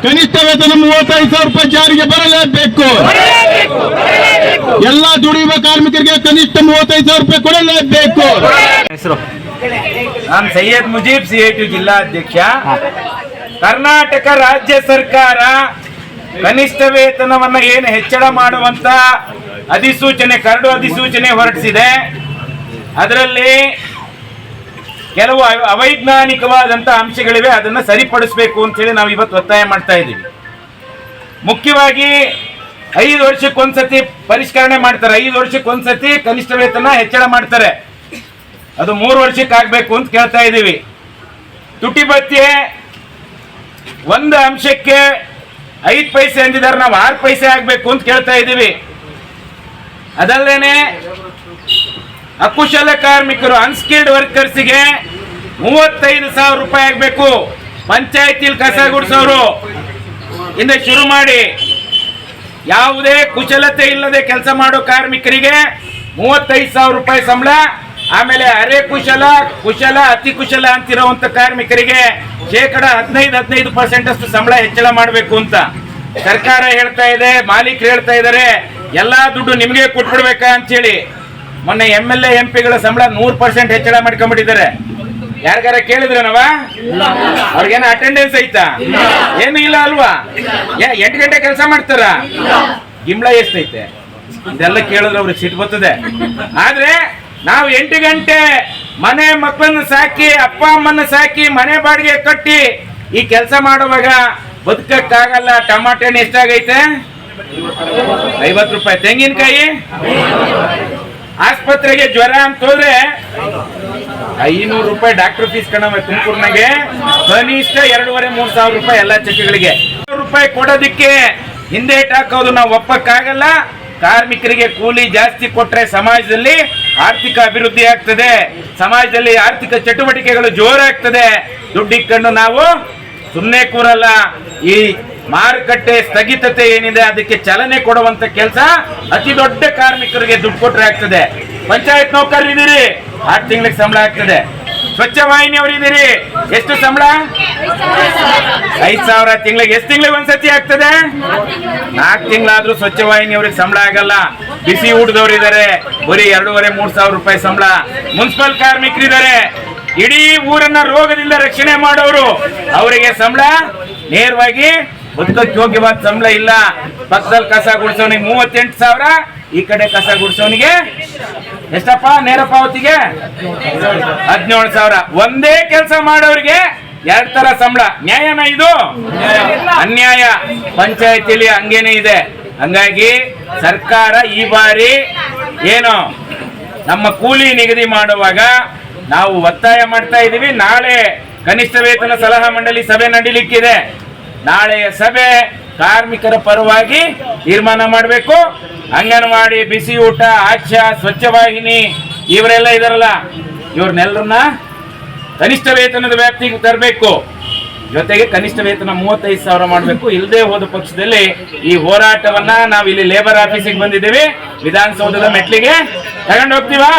ಕನಿಷ್ಠ ವೇತನ 35,000 ರೂಪಾಯಿ ಜಾರಿಗೆ ಬರಲೇಬೇಕು. ಎಲ್ಲ ದುಡಿಯುವ ಕಾರ್ಮಿಕರಿಗೆ ಕನಿಷ್ಠ 35,000 ರೂಪಾಯಿ ಕೊಡಲೇಬೇಕು. ಹೆಸರು ನಾನು ಸೈಯದ್ ಮುಜೀಬ್ CITU ಜಿಲ್ಲಾಧ್ಯಕ್ಷ. ಕರ್ನಾಟಕ ರಾಜ್ಯ ಸರ್ಕಾರ ಕನಿಷ್ಠ ವೇತನವನ್ನ ಏನು ಹೆಚ್ಚಳ ಮಾಡುವಂತ ಅಧಿಸೂಚನೆ, ಕರಡು ಅಧಿಸೂಚನೆ ಹೊರಡಿಸಿದೆ. ಅದರಲ್ಲಿ ಕೆಲವು ಅವೈಜ್ಞಾನಿಕವಾದಂತ ಅಂಶಗಳಿವೆ, ಅದನ್ನ ಸರಿಪಡಿಸಬೇಕು ಅಂತ ಹೇಳಿ ನಾವು ಇವತ್ತು ಒತ್ತಾಯ ಮಾಡ್ತಾ ಇದ್ದೀವಿ. ಮುಖ್ಯವಾಗಿ 5 ವರ್ಷಕ್ಕೊಂದ್ಸತಿ ಪರಿಷ್ಕರಣೆ ಮಾಡ್ತಾರೆ, 5 ವರ್ಷಕ್ಕೊಂದ್ಸತಿ ಕನಿಷ್ಠ ವೇತನ ಹೆಚ್ಚಳ ಮಾಡ್ತಾರೆ. ಅದು 3 ವರ್ಷಕ್ಕೆ ಆಗ್ಬೇಕು ಅಂತ ಕೇಳ್ತಾ ಇದ್ದೀವಿ. ತುಟಿ ಭತ್ಯೆ ಒಂದು ಅಂಶಕ್ಕೆ 5 ಪೈಸೆ ಅಂದಿದ್ದಾರೆ, ನಾವು 6 ಪೈಸೆ ಆಗ್ಬೇಕು ಅಂತ ಕೇಳ್ತಾ ಇದ್ದೀವಿ. ಅದಲ್ಲೇನೆ ಅಕುಶಲ ಕಾರ್ಮಿಕರು, ಅನ್ಸ್ಕಿಲ್ಡ್ ವರ್ಕರ್ಸ್ಗೆ 35,000 ರೂಪಾಯಿ ಆಗ್ಬೇಕು. ಪಂಚಾಯತಿಲ್ ಕಸ ಗುಡಿಸೋರು ಇಂದ ಶುರು ಮಾಡಿ ಯಾವುದೇ ಕುಶಲತೆ ಇಲ್ಲದೆ ಕೆಲಸ ಮಾಡೋ ಕಾರ್ಮಿಕರಿಗೆ 35,000 ರೂಪಾಯಿ ಸಂಬಳ. ಆಮೇಲೆ ಅರೆ ಕುಶಲ, ಕುಶಲ, ಅತಿ ಕುಶಲ ಅಂತಿರುವಂತ ಕಾರ್ಮಿಕರಿಗೆ 15% ಅಷ್ಟು ಸಂಬಳ ಹೆಚ್ಚಳ ಮಾಡಬೇಕು ಅಂತ ಸರ್ಕಾರ ಹೇಳ್ತಾ ಇದೆ. ಮಾಲೀಕರು ಹೇಳ್ತಾ ಇದ್ದಾರೆ ಎಲ್ಲಾ ದುಡ್ಡು ನಿಮ್ಗೆ ಕೊಟ್ಬಿಡ್ಬೇಕಾ ಅಂತ ಹೇಳಿ. ಮೊನ್ನೆ MLA MP ಗಳ ಸಂಬಳ 100% ಹೆಚ್ಚಳ ಮಾಡ್ಕೊಂಡ್ಬಿಟ್ಟಿದ್ದಾರೆ. ಯಾರಿಗಾರ ಕೇಳಿದ್ರನವ? ಅವ್ರಿಗೇನ ಅಟೆಂಡೆನ್ಸ್ ಐತಾ? ಏನು ಇಲ್ಲ ಅಲ್ವಾ? 8 ಗಂಟೆ ಕೆಲಸ ಮಾಡ್ತಾರ, ಗಿಂಬಳ ಎಷ್ಟೈತೆ? ಇದೆಲ್ಲ ಕೇಳಿದ್ರೆ ಅವ್ರಿಗೆ ಸಿಟ್ಟು ಬರ್ತದೆ. ಆದ್ರೆ ನಾವು 8 ಗಂಟೆ ಮನೆ ಮಕ್ಕಳನ್ನ ಸಾಕಿ, ಅಪ್ಪ ಅಮ್ಮನ ಸಾಕಿ, ಮನೆ ಬಾಡಿಗೆ ಕಟ್ಟಿ ಈ ಕೆಲಸ ಮಾಡುವಾಗ ಬದುಕಕ್ಕಾಗಲ್ಲ. ಟಮಾಟೆ ಹಣ್ಣು ಎಷ್ಟಾಗೈತೆ? 50 ರೂಪಾಯಿ. ತೆಂಗಿನಕಾಯಿ, ಆಸ್ಪತ್ರೆಗೆ ಜ್ವರ ಅಂತ ಹೋದ್ರೆ 500 ರೂಪಾಯಿ ಡಾಕ್ಟರ್ ಫೀಸ್ ಕಣವ. ತುಮಕೂರಿನಾಗೆ ಕನಿಷ್ಠ 2,500-3,000 ರೂಪಾಯಿ ಎಲ್ಲ ಚೆಕ್ಗಳಿಗೆ. ರೂಪಾಯಿ ಕೊಡೋದಿಕ್ಕೆ ಹಿಂದೇಟ್ ಹಾಕೋದು ನಾವು ಒಪ್ಪಕ್ಕಾಗಲ್ಲ. ಕಾರ್ಮಿಕರಿಗೆ ಕೂಲಿ ಜಾಸ್ತಿ ಕೊಟ್ರೆ ಸಮಾಜದಲ್ಲಿ ಆರ್ಥಿಕ ಅಭಿವೃದ್ಧಿ ಆಗ್ತದೆ, ಸಮಾಜದಲ್ಲಿ ಆರ್ಥಿಕ ಚಟುವಟಿಕೆಗಳು ಜೋರಾಗ್ತದೆ. ದುಡ್ಡಿಕ್ಕಂಡು ನಾವು ಸುಮ್ಮನೆ ಕೂರಲ್ಲ. ಈ ಮಾರುಕಟ್ಟೆ ಸ್ಥಗಿತತೆ ಏನಿದೆ ಅದಕ್ಕೆ ಚಾಲನೆ ಕೊಡುವಂತ ಕೆಲಸ ಅತಿ ದೊಡ್ಡ ಕಾರ್ಮಿಕರಿಗೆ ದುಡ್ಡು ಕೊಟ್ರೆ ಆಗ್ತದೆ. ಪಂಚಾಯತ್ ನೌಕರರಿದ್ದೀರಿ, 6 ತಿಂಗಳಿಗೆ ಸಂಬಳ ಆಗ್ತದೆ. ಸ್ವಚ್ಛ ವಾಹಿನಿಯವರಿದ್ದೀರಿ, ಎಷ್ಟು ಸಂಬಳ? 5,000 ತಿಂಗಳಿಗೆ. ಎಷ್ಟು ತಿಂಗಳಿಗೆ ಒಂದ್ಸತಿ ಆಗ್ತದೆ? 4 ತಿಂಗಳಾದ್ರೂ ಸ್ವಚ್ಛ ವಾಹಿನಿಯವ್ರಿಗೆ ಸಂಬಳ ಆಗಲ್ಲ. ಬಿಸಿ ಊಟದವ್ರಿದ್ದಾರೆ, ಬರೀ 2,500-3,000 ರೂಪಾಯಿ ಸಂಬಳ. ಮುನ್ಸಿಪಲ್ ಕಾರ್ಮಿಕರಿದ್ದಾರೆ, ಇಡೀ ಊರನ್ನ ರೋಗದಿಂದ ರಕ್ಷಣೆ ಮಾಡೋರು, ಅವರಿಗೆ ಸಂಬಳ ನೇರವಾಗಿ ಬದುಕಕ್ಕೆ ಯೋಗ್ಯವಾದ ಸಂಬಳ ಇಲ್ಲ. ಪಕ್ಕದಲ್ಲಿ ಕಸ ಗುಡಿಸೋನಿಗೆ 38,000, ಈ ಕಡೆ ಕಸ ಗುಡಿಸೋನಿಗೆ ಎಷ್ಟಪ್ಪ ನೇರ ಪಾವತಿಗೆ? 17,000. ಒಂದೇ ಕೆಲಸ ಮಾಡೋರಿಗೆ 2 ತರ ಸಂಬಳ. ನ್ಯಾಯನ ಇದು? ಅನ್ಯಾಯ. ಪಂಚಾಯತಿಲಿ ಹಂಗೇನೆ ಇದೆ. ಹಂಗಾಗಿ ಸರ್ಕಾರ ಈ ಬಾರಿ ಏನು ನಮ್ಮ ಕೂಲಿ ನಿಗದಿ ಮಾಡುವಾಗ ನಾವು ಒತ್ತಾಯ ಮಾಡ್ತಾ ಇದ್ದೀವಿ. ನಾಳೆ ಕನಿಷ್ಠ ವೇತನ ಸಲಹಾ ಮಂಡಳಿ ಸಭೆ ನಡೀಲಿಕ್ಕಿದೆ. ನಾಳೆಯ ಸಭೆ ಕಾರ್ಮಿಕರ ಪರವಾಗಿ ತೀರ್ಮಾನ ಮಾಡಬೇಕು. ಅಂಗನವಾಡಿ, ಬಿಸಿ ಊಟ, ಆಶಾ, ಸ್ವಚ್ಛ ವಾಹಿನಿ ಇವರೆಲ್ಲ ಇದಾರಲ್ಲ, ಇವ್ರನ್ನೆಲ್ಲರನ್ನ ಕನಿಷ್ಠ ವೇತನದ ವ್ಯಾಪ್ತಿಗೆ ತರಬೇಕು. ಜೊತೆಗೆ ಕನಿಷ್ಠ ವೇತನ 35,000 ಮಾಡಬೇಕು. ಇಲ್ಲದೆ ಹೋದ ಪಕ್ಷದಲ್ಲಿ ಈ ಹೋರಾಟವನ್ನ ನಾವು ಇಲ್ಲಿ ಲೇಬರ್ ಆಫೀಸಿಗೆ ಬಂದಿದ್ದೀವಿ, ವಿಧಾನಸೌಧದ ಮೆಟ್ಲಿಗೆ ತಗೊಂಡು ಹೋಗ್ತೀವಾ?